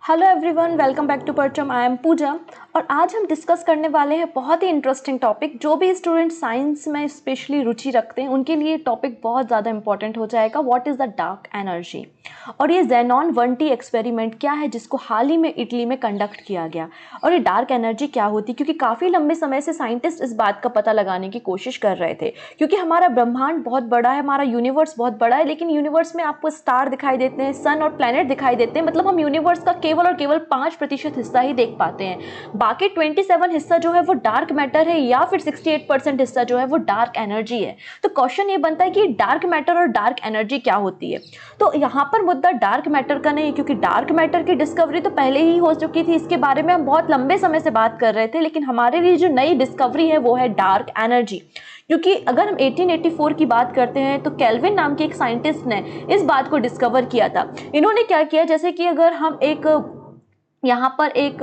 Hello everyone, welcome back to Parcham. I M पूजा और आज हम डिस्कस करने वाले हैं बहुत ही इंटरेस्टिंग टॉपिक। जो भी स्टूडेंट साइंस में स्पेशली रुचि रखते हैं उनके लिए टॉपिक बहुत ज़्यादा इंपॉर्टेंट हो जाएगा। What is the dark energy. और ये ज़ेनॉन 1T एक्सपेरिमेंट क्या है जिसको हाल ही में इटली में कंडक्ट किया गया। और ये डार्क एनर्जी क्या होती है, क्योंकि काफ़ी लंबे समय से साइंटिस्ट इस बात का पता लगाने की कोशिश कर रहे थे। क्योंकि हमारा ब्रह्मांड बहुत बड़ा है, हमारा यूनिवर्स बहुत बड़ा है, लेकिन यूनिवर्स में आपको स्टार दिखाई देते हैं, सन और प्लैनेट दिखाई देते हैं। मतलब हम यूनिवर्स का केवल और केवल 5% हिस्सा ही देख पाते हैं। बाकी 27 हिस्सा जो है वो डार्क मैटर है, या फिर 68% हिस्सा जो है वो डार्क एनर्जी है। तो क्वेश्चन ये बनता है कि डार्क मैटर और डार्क एनर्जी क्या होती है। तो यहाँ पर मुद्दा डार्क मैटर का नहीं, क्योंकि डार्क मैटर की डिस्कवरी तो पहले ही हो चुकी थी। इसके बारे में हम बहुत लंबे समय से बात कर रहे थे, लेकिन हमारे लिए जो नई डिस्कवरी है वो है डार्क एनर्जी। क्योंकि अगर हम 1884 की बात करते हैं तो केल्विन नाम के एक साइंटिस्ट ने इस बात को डिस्कवर किया था। इन्होंने क्या किया, जैसे कि अगर हम यहाँ पर एक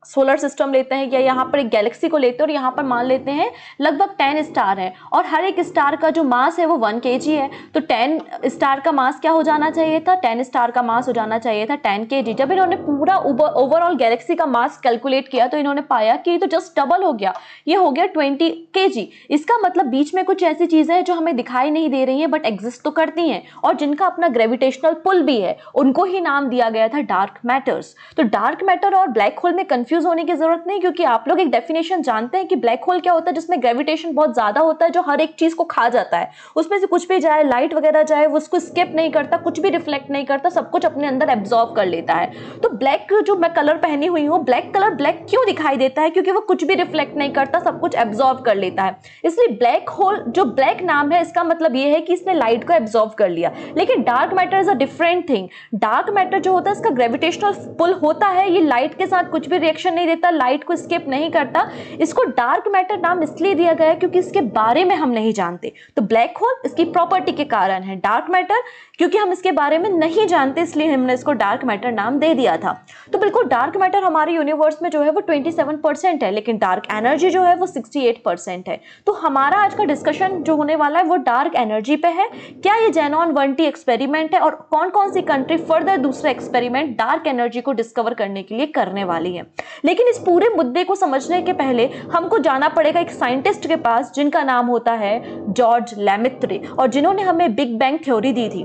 सोलर सिस्टम लेते हैं या यहाँ पर एक गैलेक्सी को लेते हैं और यहाँ पर मान लेते हैं लगभग 10 स्टार है और हर एक स्टार का जो मास है वो 1 kg है। तो 10 स्टार का मास क्या हो जाना चाहिए था, 10 स्टार का मास हो जाना चाहिए था 10 kg। जब इन्होंने पूरा ओवरऑल गैलेक्सी का मास कैलकुलेट किया तो इन्होंने पाया कि ये तो जस्ट डबल हो गया, ये हो गया 20 kg। इसका मतलब बीच में कुछ ऐसी चीजें हैं जो हमें दिखाई नहीं दे रही हैं बट एग्जिस्ट तो करती हैं, और जिनका अपना ग्रेविटेशनल पुल भी है, उनको ही नाम दिया गया था डार्क मैटर्स। तो डार्क मैटर और ब्लैक होल में कंफ्यूज होने की जरूरत नहीं, क्योंकि आप लोग एक डेफिनेशन जानते हैं कि ब्लैक होल क्या होता है, जिसमें ग्रेविटेशन बहुत ज्यादा होता है, जो हर एक चीज को खा जाता है। उसमें से कुछ भी जाए, लाइट वगैरह जाए, वो उसको स्किप नहीं करता, कुछ भी रिफ्लेक्ट नहीं करता, सब कुछ अपने अंदर एब्जॉर्ब कर लेता है। तो ब्लैक जो मैं कलर पहनी हुई हूँ, ब्लैक कलर ब्लैक क्यों दिखाई देता है, क्योंकि वो कुछ भी रिफ्लेक्ट नहीं करता, सब कुछ एब्जॉर्ब कर लेता है। इसलिए ब्लैक होल जो ब्लैक नाम है, इसका मतलब ये है कि इसने लाइट को एब्जॉर्ब कर लिया। लेकिन dark matter is a different thing. Dark matter जो होता है इसका ग्रेविटेशनल पुल होता है, ये लाइट के साथ कुछ भी रिएक्शन नहीं देता, लाइट को स्किप नहीं करता। इसको डार्क मैटर नाम इसलिए दिया गया है क्योंकि इसके बारे में हम नहीं जानते। तो ब्लैक होल इसकी प्रॉपर्टी के कारण है, डार्क मैटर क्योंकि हम इसके बारे में नहीं जानते, इसलिए हमने इसको डार्क मैटर नाम दे दिया था। तो बिल्कुल डार्क मैटर हमारे यूनिवर्स में जो है वो 27% है, लेकिन डार्क एनर्जी जो है वो 68% है। तो हमारा आज का डिस्कशन जो होने वाला है वो डार्क एनर्जी पे है। क्या ये ज़ेनॉन 1T एक्सपेरिमेंट है और कौन कौन सी कंट्री फर्दर दूसरा एक्सपेरिमेंट डार्क एनर्जी को डिस्कवर करने के लिए करने वाली है। लेकिन इस पूरे मुद्दे को समझने के पहले हमको जाना पड़ेगा एक साइंटिस्ट के पास जिनका नाम होता है जॉर्ज लेमेत्रे, और जिन्होंने हमें बिग बैंग थ्योरी दी थी।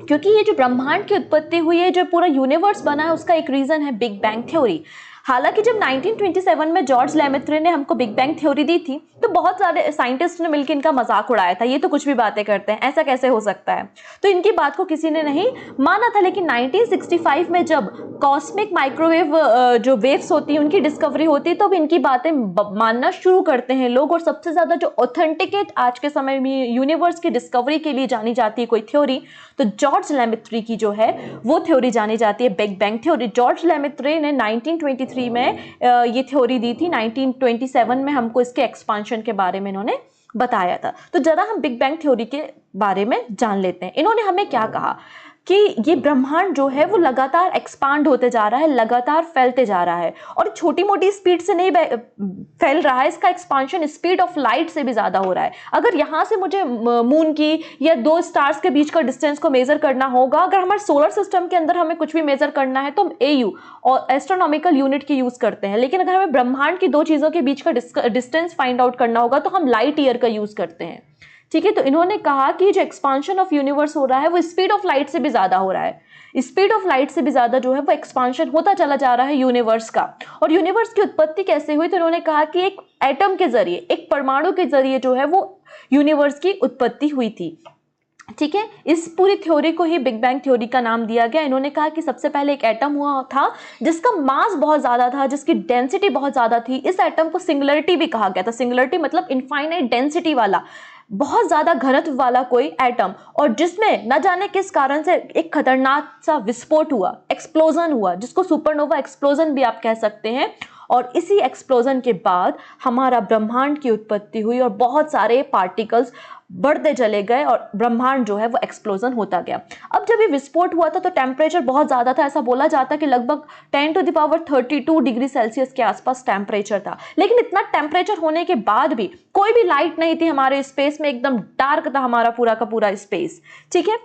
क्योंकि ये जो ब्रह्मांड की उत्पत्ति हुई है, जो पूरा यूनिवर्स बना है, उसका एक रीजन है बिग बैंग थ्योरी। हालांकि जब 1927 में जॉर्ज लेमेत्रे ने हमको बिग बैंग थ्योरी दी थी तो बहुत सारे साइंटिस्ट ने मिलकर इनका मजाक उड़ाया था, ये तो कुछ भी बातें करते हैं, ऐसा कैसे हो सकता है। तो इनकी बात को किसी ने नहीं माना था। लेकिन 1965 में जब कॉस्मिक माइक्रोवेव जो वेव्स होती हैं उनकी डिस्कवरी होती है, तो अब इनकी बातें मानना शुरू करते हैं लोग। और सबसे ज्यादा जो ऑथेंटिकेट आज के समय में यूनिवर्स की डिस्कवरी के लिए जानी जाती है कोई थ्योरी, तो जॉर्ज लेमेत्रे की जो है वो थ्योरी जानी जाती है, big bang theory. George Lemaître ने 1923 में ये थ्योरी दी थी। 1927 में हमको इसके एक्सपांशन के बारे में इन्होंने बताया था। तो जरा हम बिग बैंग थ्योरी के बारे में जान लेते हैं। इन्होंने हमें क्या कहा कि ये ब्रह्मांड जो है वो लगातार एक्सपांड होते जा रहा है, लगातार फैलते जा रहा है, और छोटी मोटी स्पीड से नहीं फैल रहा है, इसका एक्सपांशन स्पीड ऑफ लाइट से भी ज्यादा हो रहा है। अगर यहाँ से मुझे मून की या दो स्टार्स के बीच का डिस्टेंस को मेजर करना होगा, अगर हमारे सोलर सिस्टम के अंदर हमें कुछ भी मेजर करना है तो हम AU और एस्ट्रोनॉमिकल यूनिट की यूज करते हैं। लेकिन अगर हमें ब्रह्मांड की दो चीजों के बीच का डिस्टेंस फाइंड आउट करना होगा तो हम लाइट ईयर का यूज करते हैं। ठीक है, तो इन्होंने कहा कि जो एक्सपांशन ऑफ यूनिवर्स हो रहा है वो स्पीड ऑफ लाइट से भी ज्यादा हो रहा है। स्पीड ऑफ लाइट से भी ज्यादा जो है वो एक्सपांशन होता चला जा रहा है यूनिवर्स का। और यूनिवर्स की उत्पत्ति कैसे हुई, तो इन्होंने कहा कि एक एटम के जरिए, एक परमाणु के जरिए जो है वो यूनिवर्स की उत्पत्ति हुई थी। ठीक है, इस पूरी थ्योरी को ही बिग बैंग थ्योरी का नाम दिया गया। इन्होंने कहा कि सबसे पहले एक एटम हुआ था जिसका मास बहुत ज्यादा था, जिसकी डेंसिटी बहुत ज्यादा थी। इस एटम को सिंगुलरिटी भी कहा गया था। सिंगुलरिटी मतलब इनफाइनाइट डेंसिटी वाला, बहुत ज्यादा घनत्व वाला कोई एटम, और जिसमें न जाने किस कारण से एक खतरनाक सा विस्फोट हुआ, एक्सप्लोजन हुआ, जिसको सुपरनोवा एक्सप्लोजन भी आप कह सकते हैं। और इसी एक्सप्लोजन के बाद हमारा ब्रह्मांड की उत्पत्ति हुई और बहुत सारे पार्टिकल्स बढ़ते चले गए और ब्रह्मांड जो है वो एक्सप्लोजन होता गया। अब जब ये विस्फोट हुआ था तो टेम्परेचर बहुत ज़्यादा था, ऐसा बोला जाता है कि लगभग 10⁻32 डिग्री सेल्सियस के आसपास टेम्परेचर था। लेकिन इतना टेम्परेचर होने के बाद भी कोई भी लाइट नहीं थी हमारे स्पेस में, एकदम डार्क था हमारा पूरा का पूरा स्पेस, ठीक है।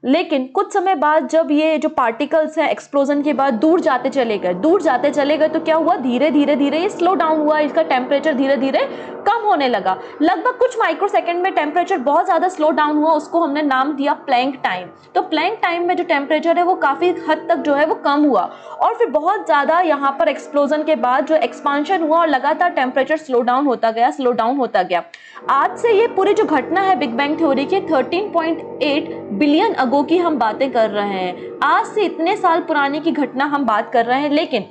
लेकिन कुछ समय बाद जब ये जो पार्टिकल्स है एक्सप्लोजन के बाद दूर जाते चले गए तो क्या हुआ, धीरे धीरे ये स्लो डाउन हुआ, इसका टेम्परेचर धीरे धीरे कम होने लगा। लगभग कुछ माइक्रोसेकंड में टेम्परेचर बहुत ज्यादा स्लो डाउन हुआ, उसको हमने नाम दिया प्लैंक टाइम। तो प्लैंक टाइम में जो टेम्परेचर है वो काफी हद तक जो है वो कम हुआ और फिर बहुत ज्यादा यहाँ पर एक्सप्लोजन के बाद जो एक्सपांशन हुआ और लगातार टेम्परेचर स्लो डाउन होता गया। आज से ये पूरी जो घटना है बिग बैंग थ्योरी की 13.8 बिलियन अगो की हम बातें कर रहे हैं। आज से इतने साल पुरानी की घटना हम बात कर रहे हैं। लेकिन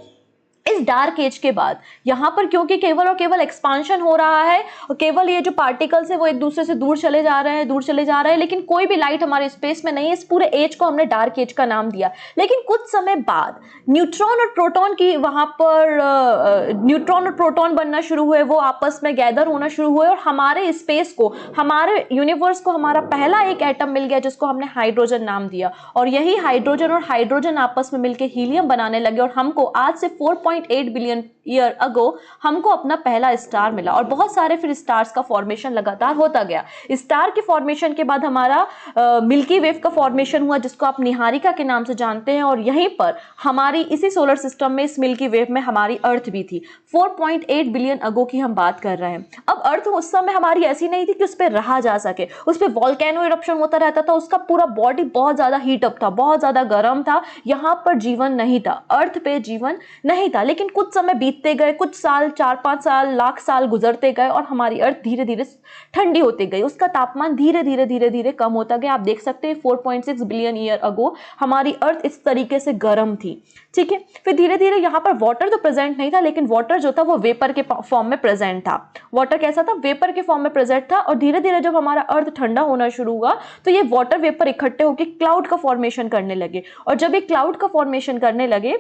इस डार्क एज के बाद यहाँ पर क्योंकि केवल और केवल एक्सपांशन हो रहा है और केवल ये जो पार्टिकल्स है वो एक दूसरे से दूर चले जा रहे हैं, लेकिन कोई भी लाइट हमारे स्पेस में नहीं है। इस पूरे एज को हमने डार्क एज का नाम दिया। लेकिन कुछ समय बाद न्यूट्रॉन और प्रोटॉन की वहां पर न्यूट्रॉन और प्रोटॉन बनना शुरू हुए, वो आपस में गैदर होना शुरू हुए और हमारे स्पेस को, हमारे यूनिवर्स को हमारा पहला एक एटम मिल गया जिसको हमने हाइड्रोजन नाम दिया। और यही हाइड्रोजन और हाइड्रोजन आपस में मिलकर हीलियम बनाने लगे और हमको आज से 4.8 बिलियन ईयर अगो हमको अपना पहला स्टार मिला। और बहुत सारे फिर स्टार्स का फॉर्मेशन लगातार होता गया। स्टार के फॉर्मेशन के बाद हमारा मिल्की वेव का फॉर्मेशन हुआ जिसको आप निहारिका के नाम से जानते हैं। और यहीं पर हमारी इसी सोलर सिस्टम में, इस मिल्की वेव में हमारी अर्थ भी थी। 4.8 बिलियन अगो की हम बात कर रहे हैं। अब अर्थ उस समय हमारी ऐसी नहीं थी कि उस पर रहा जा सके, उस पर वॉल्केनो इरप्शन होता रहता था, उसका पूरा बॉडी बहुत ज्यादा हीटअप था, बहुत ज्यादा गर्म था, यहाँ पर जीवन नहीं था, अर्थ पे जीवन नहीं था। लेकिन कुछ समय बीतते गए, कुछ साल, 4-5 साल, लाख साल गुजरते गए और हमारी अर्थ धीरे धीरे ठंडी होती गई, उसका तापमान धीरे धीरे कम होता गया। आप देख सकते हैं 4.6 बिलियन ईयर अगो हमारी अर्थ इस तरीके से गर्म थी, ठीक है। फिर धीरे धीरे यहाँ पर वाटर तो प्रेजेंट नहीं था, लेकिन वाटर जो था वो वेपर के फॉर्म में प्रेजेंट था। वाटर कैसा था, वेपर के फॉर्म में प्रेजेंट था। और धीरे धीरे जब हमारा अर्थ ठंडा होना शुरू हुआ तो ये वाटर वेपर इकट्ठे होकर क्लाउड का फॉर्मेशन करने लगे। और जब ये क्लाउड का फॉर्मेशन करने लगे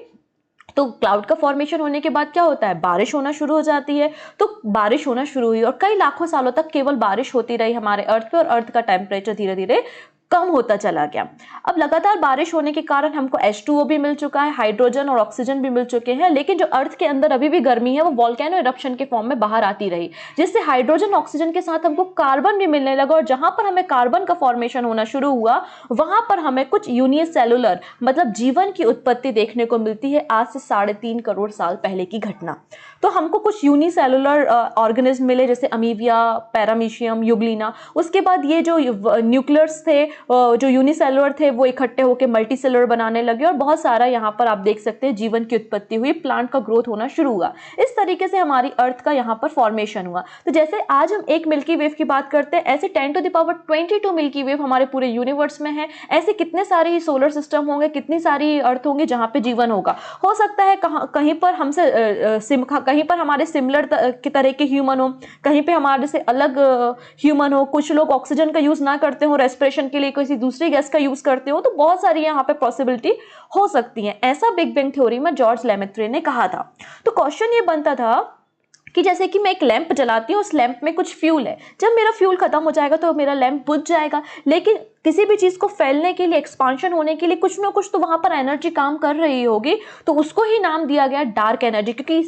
तो क्लाउड का फॉर्मेशन होने के बाद क्या होता है, बारिश होना शुरू हो जाती है। तो बारिश होना शुरू हुई और कई लाखों सालों तक केवल बारिश होती रही हमारे अर्थ पे और अर्थ का टेम्परेचर धीरे धीरे कम होता चला गया। अब लगातार बारिश होने के कारण हमको H2O भी मिल चुका है, हाइड्रोजन और ऑक्सीजन भी मिल चुके हैं। लेकिन जो अर्थ के अंदर अभी भी गर्मी है वो वॉल्केनो इरप्शन के फॉर्म में बाहर आती रही, जिससे हाइड्रोजन ऑक्सीजन के साथ हमको कार्बन भी मिलने लगा। और जहां पर हमें कार्बन का फॉर्मेशन होना शुरू हुआ वहां पर हमें कुछ यूनिसेलुलर मतलब जीवन की उत्पत्ति देखने को मिलती है। आज से 3.5 करोड़ साल पहले की घटना। तो हमको कुछ यूनिसेलुलर ऑर्गेनिज्म मिले जैसे अमीबिया, पैरामीशियम, यूग्लिना। उसके बाद ये जो न्यूक्लियर्स थे, जो यूनिसेलुलर थे, वो इकट्ठे होकर मल्टीसेलुलर बनाने लगे और बहुत सारा यहाँ पर आप देख सकते हैं जीवन की उत्पत्ति हुई, प्लांट का ग्रोथ होना शुरू हुआ। इस तरीके से हमारी अर्थ का यहाँ पर फॉर्मेशन हुआ। तो जैसे आज हम एक मिल्की वेव की बात करते हैं, ऐसे 10⁻22 मिल्की वेव हमारे पूरे यूनिवर्स में है। ऐसे कितने सारे ही सोलर सिस्टम होंगे, कितनी सारी अर्थ होंगे जहाँ पे जीवन होगा। हो सकता है कहीं पर हमसे कहीं पर हमारे सिमिलर की तरह के ह्यूमन हो, कहीं पे हमारे से अलग ह्यूमन हो। कुछ लोग ऑक्सीजन का यूज ना करते हो, रेस्पिरेशन के लिए किसी दूसरी गैस का यूज करते हो। तो बहुत सारी यहाँ पे पॉसिबिलिटी हो सकती है। ऐसा बिग बैंग थ्योरी में जॉर्ज लेमेत्रे ने कहा था। तो क्वेश्चन ये बनता था कि जैसे कि मैं एक लैंप जलाती हूँ, उस लैंप में कुछ फ्यूल है, जब मेरा फ्यूल खत्म हो जाएगा तो मेरा लैंप बुझ जाएगा। लेकिन किसी भी चीज को फैलने के लिए, एक्सपांशन होने के लिए कुछ ना कुछ तो वहां पर एनर्जी काम कर रही होगी। तो उसको ही नाम दिया गया डार्क एनर्जी। क्योंकि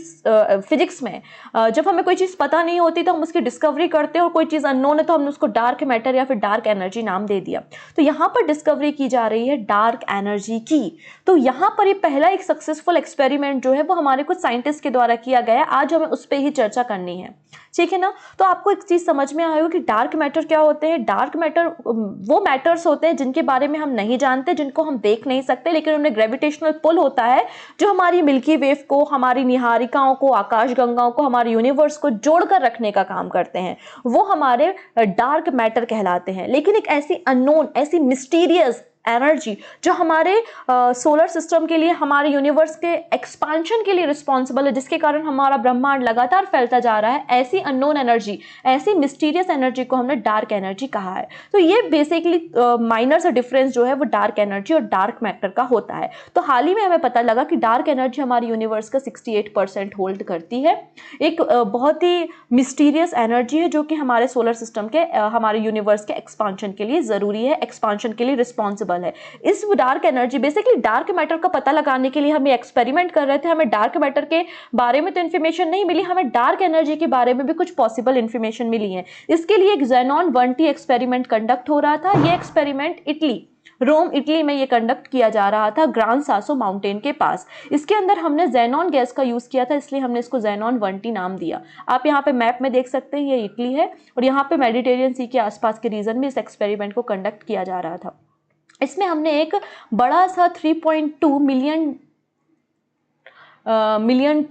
फिजिक्स में जब हमें कोई चीज पता नहीं होती तो हम उसकी डिस्कवरी करते हैं, और कोई चीज अननोन है तो हमने उसको डार्क मैटर या फिर डार्क एनर्जी नाम दे दिया। तो यहाँ पर डिस्कवरी की जा रही है डार्क एनर्जी की। तो यहाँ पर ये पहला एक सक्सेसफुल एक्सपेरिमेंट जो है वो हमारे कुछ साइंटिस्ट के द्वारा किया गया है। आज हमें उस पर ही चर्चा करनी है, ठीक है ना। तो आपको एक चीज समझ में आएगा कि डार्क मैटर क्या होते हैं। डार्क मैटर वो मैटर्स होते हैं जिनके बारे में हम नहीं जानते, जिनको हम देख नहीं सकते, लेकिन उनमें ग्रेविटेशनल पुल होता है जो हमारी मिल्की वेव को, हमारी निहारिकाओं को, आकाशगंगाओं को, हमारे यूनिवर्स को जोड़कर रखने का काम करते हैं। वो हमारे डार्क मैटर कहलाते हैं। लेकिन एक ऐसी अननोन, ऐसी मिस्टीरियस एनर्जी जो हमारे सोलर सिस्टम के लिए, हमारे यूनिवर्स के एक्सपांशन के लिए रिस्पॉन्सिबल है, जिसके कारण हमारा ब्रह्मांड लगातार फैलता जा रहा है, ऐसी अननोन एनर्जी, ऐसी मिस्टीरियस एनर्जी को हमने डार्क एनर्जी कहा है। तो ये बेसिकली माइनर सा डिफरेंस जो है वो डार्क एनर्जी और डार्क मैटर का होता है। तो हाल ही में हमें पता लगा कि डार्क एनर्जी हमारे यूनिवर्स का 68% होल्ड करती है। एक बहुत ही मिस्टीरियस एनर्जी है जो कि हमारे सोलर सिस्टम के, हमारे यूनिवर्स के एक्सपांशन के लिए जरूरी है, एक्सपांशन के लिए रिस्पॉन्सिबल है। इस dark energy, basically dark matter का पता लगाने के लिए हम एक्सपेरिमेंट कर रहे थे। हमें डार्क मैटर के बारे में तो इन्फॉर्मेशन नहीं मिली, हमें डार्क एनर्जी के बारे में भी कुछ पॉसिबल इन्फॉर्मेशन मिली है। इसके लिए एक ज़ेनॉन 1T एक्सपेरिमेंट कंडक्ट हो रहा था। ये एक्सपेरिमेंट रोम इटली में ये कंडक्ट किया जा रहा था, ग्रांड सासो माउंटेन के पास। इसके अंदर हमने ज़ेनॉन गैस का यूज किया था, इसलिए हमने इसको ज़ेनॉन 1T नाम दिया। आप यहाँ पे मैप में देख सकते हैं, ये इटली है और यहाँ पे मेडिटेरियन सी के आसपास के रीजन में इस एक्सपेरिमेंट को कंडक्ट किया जा रहा था। इसमें हमने एक बड़ा सा 3.2 मिलियन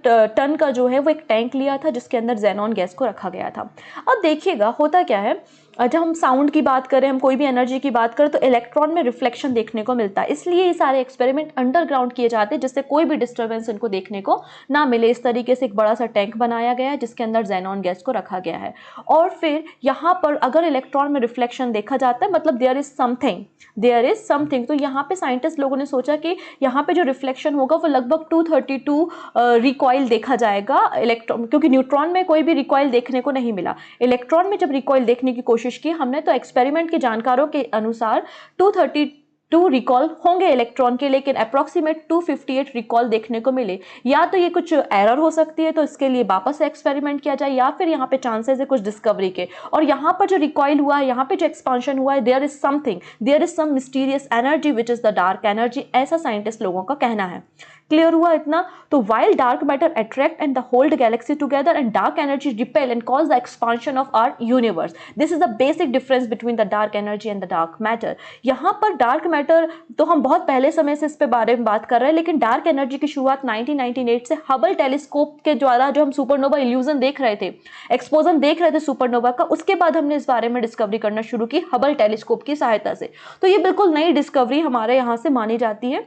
टन का जो है वो एक टैंक लिया था, जिसके अंदर ज़ेनॉन गैस को रखा गया था। अब देखिएगा होता क्या है, जब हम साउंड की बात करें, हम कोई भी एनर्जी की बात करें, तो इलेक्ट्रॉन में रिफ्लेक्शन देखने को मिलता है। इसलिए ये सारे एक्सपेरिमेंट अंडरग्राउंड किए जाते हैं, जिससे कोई भी डिस्टर्बेंस इनको देखने को ना मिले। इस तरीके से एक बड़ा सा टैंक बनाया गया है जिसके अंदर ज़ेनॉन गैस को रखा गया है। और फिर यहाँ पर अगर इलेक्ट्रॉन में रिफ्लेक्शन देखा जाता है, मतलब देयर इज समथिंग, तो यहाँ पे साइंटिस्ट लोगों ने सोचा कि यहाँ पे जो रिफ्लेक्शन होगा वो लगभग 232 रिकॉइल देखा जाएगा इलेक्ट्रॉन, क्योंकि न्यूट्रॉन में कोई भी रिकॉइल देखने को नहीं मिला। इलेक्ट्रॉन में जब रिकॉइल देखने की कोशिश की हमने, तो एक्सपेरिमेंट के जानकारों के अनुसार 232 रिकॉल होंगे इलेक्ट्रॉन के, लेकिन अप्रॉक्सीमेट 258 रिकॉल देखने को मिले। या तो ये कुछ एरर हो सकती है, तो इसके लिए वापस से एक्सपेरिमेंट किया जाए, या फिर यहाँ पे चांसेस है कुछ डिस्कवरी के। और यहाँ पर जो रिकॉइल हुआ है, यहाँ पे जो एक्सपांशन हुआ है, there is some mysterious energy which is the dark energy, ऐसा साइंटिस्ट लोगों का कहना है। क्लियर हुआ इतना? तो while dark matter attract and the hold galaxy together and dark energy repel and cause the expansion of our universe, this is the basic difference between the dark energy and the dark matter. यहाँ पर dark matter तो हम बहुत पहले समय से इस पे बारे में बात कर रहे हैं, लेकिन dark energy की शुरुआत 1998 से हबल टेलीस्कोप के द्वारा, जो हम सुपरनोवा इल्यूजन देख रहे थे, एक्सपोजन देख रहे थे सुपरनोवा का, उसके बाद हमने इस बारे में डिस्कवरी करना शुरू की हबल टेलीस्कोप की सहायता से। तो ये बिल्कुल नई डिस्कवरी हमारे यहाँ से मानी जाती है।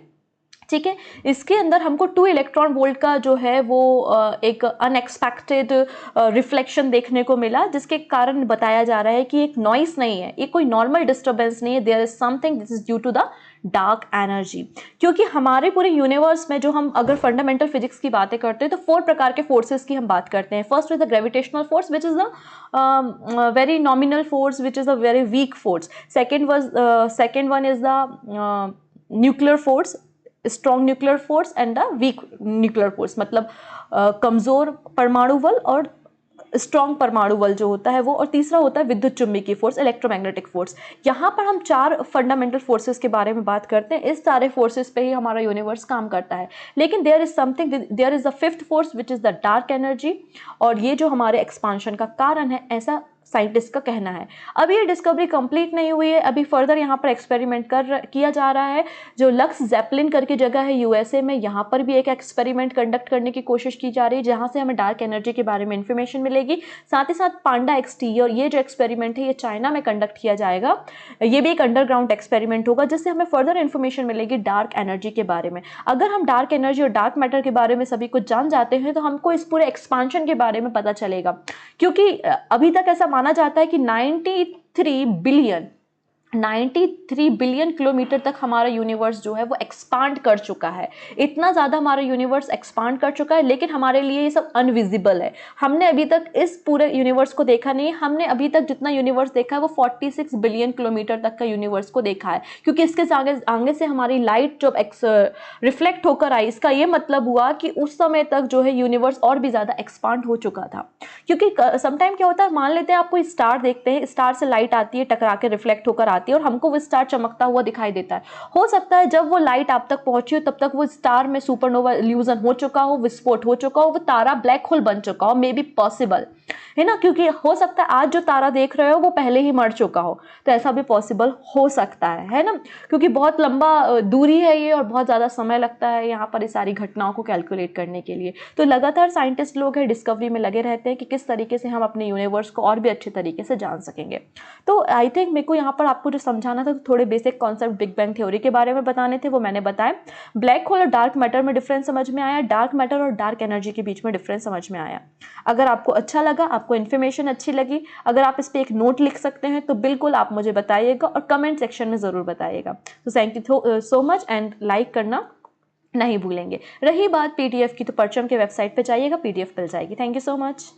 ठीक है, इसके अंदर हमको 2 इलेक्ट्रॉन वोल्ट का जो है वो एक अनएक्सपेक्टेड रिफ्लेक्शन देखने को मिला, जिसके कारण बताया जा रहा है कि एक नॉइस नहीं है, ये कोई नॉर्मल डिस्टर्बेंस नहीं है, there is something this is due to the dark energy. क्योंकि हमारे पूरे यूनिवर्स में जो हम अगर फंडामेंटल फिजिक्स की बातें करते हैं, तो 4 प्रकार के फोर्सेस की हम बात करते हैं। First is the gravitational force which is the very nominal force which is a very weak force. Second one is the nuclear force, strong nuclear force and the weak nuclear force, मतलब कमजोर परमाणु बल और strong परमाणु बल जो होता है वो। और तीसरा होता है विद्युत चुंबकीय फोर्स, इलेक्ट्रोमैग्नेटिक फोर्स। यहाँ पर हम 4 फंडामेंटल फोर्सेस के बारे में बात करते हैं। इस सारे फोर्सेस पे ही हमारा यूनिवर्स काम करता है। लेकिन there is the 5th force which is the dark energy, और ये जो हमारे एक्सपांशन का कारण है, ऐसा साइंटिस्ट का कहना है। अभी ये डिस्कवरी कंप्लीट नहीं हुई है, अभी फर्दर यहाँ पर एक्सपेरिमेंट किया जा रहा है। जो लक्स ज़ेपलिन करके जगह है यूएसए में, यहाँ पर भी एक एक्सपेरिमेंट कंडक्ट करने की कोशिश की जा रही है, जहाँ से हमें डार्क एनर्जी के बारे में इंफॉर्मेशन मिलेगी। साथ ही साथ पांडा XT, और ये जो एक्सपेरिमेंट है ये चाइना में कंडक्ट किया जाएगा। ये भी एक अंडरग्राउंड एक्सपेरिमेंट होगा, जिससे हमें फर्दर इन्फॉर्मेशन मिलेगी डार्क एनर्जी के बारे में। अगर हम डार्क एनर्जी और डार्क मैटर के बारे में सभी कुछ जान जाते हैं, तो हमको इस पूरे एक्सपांशन के बारे में पता चलेगा। क्योंकि अभी तक ऐसा माना जाता है कि 93 बिलियन किलोमीटर तक हमारा यूनिवर्स जो है वो एक्सपांड कर चुका है। इतना ज़्यादा हमारा यूनिवर्स एक्सपांड कर चुका है, लेकिन हमारे लिए ये सब अनविजिबल है। हमने अभी तक इस पूरे यूनिवर्स को देखा नहीं है। हमने अभी तक जितना यूनिवर्स देखा है वो 46 बिलियन किलोमीटर तक का यूनिवर्स को देखा है, क्योंकि इसके आगे से हमारी लाइट जब रिफ्लेक्ट होकर आई, इसका ये मतलब हुआ कि उस समय तक जो है यूनिवर्स और भी ज़्यादा एक्सपांड हो चुका था। क्योंकि समटाइम क्या होता है, मान लेते हैं आप कोई स्टार देखते हैं, स्टार से लाइट आती है, टकरा के रिफ्लेक्ट होकर आती है और हमको वो स्टार चमकता हुआ दिखाई देता है। हो सकता है जब वो लाइट आप तक पहुंची हो तब तक वो स्टार में सुपरनोवा इल्यूजन हो चुका हो, विस्फोट हो चुका हो, वो तारा ब्लैक होल बन चुका हो, मे बी पॉसिबल है ना। क्योंकि हो सकता है आज जो तारा देख रहे हो वो पहले ही मर चुका हो, तो ऐसा भी पॉसिबल हो सकता है ना। क्योंकि बहुत लंबा दूरी है ये और बहुत ज़्यादा समय लगता है यहाँ पर इस सारी घटनाओं को कैलकुलेट करने के लिए। तो लगातार साइंटिस्ट लोग हैं डिस्कवरी में लगे रहते हैं कि किस तरीके से हम अपने यूनिवर्स को और भी अच्छे तरीके से जान सकेंगे। तो आई थिंक मेरे को यहाँ पर आपको आपको जो समझाना था, तो थोड़े basic concept big bang theory के बारे में बताने थे, वो मैंने बताए। ब्लैक होल और डार्क मैटर में डिफरेंस समझ में आया, डार्क मैटर और डार्क एनर्जी के बीच में डिफरेंस समझ में आया। अगर आपको अच्छा लगा, आपको इन्फॉर्मेशन अच्छी लगी, अगर आप इस पर एक नोट लिख सकते हैं तो बिल्कुल आप मुझे बताइएगा और कमेंट सेक्शन में ज़रूर बताइएगा। तो thank you so much and like करना नहीं भूलेंगे। रही बात पीडीएफ की, तो परचम के वेबसाइट पे जाइएगा, पीडीएफ मिल जाएगी। Thank you so much.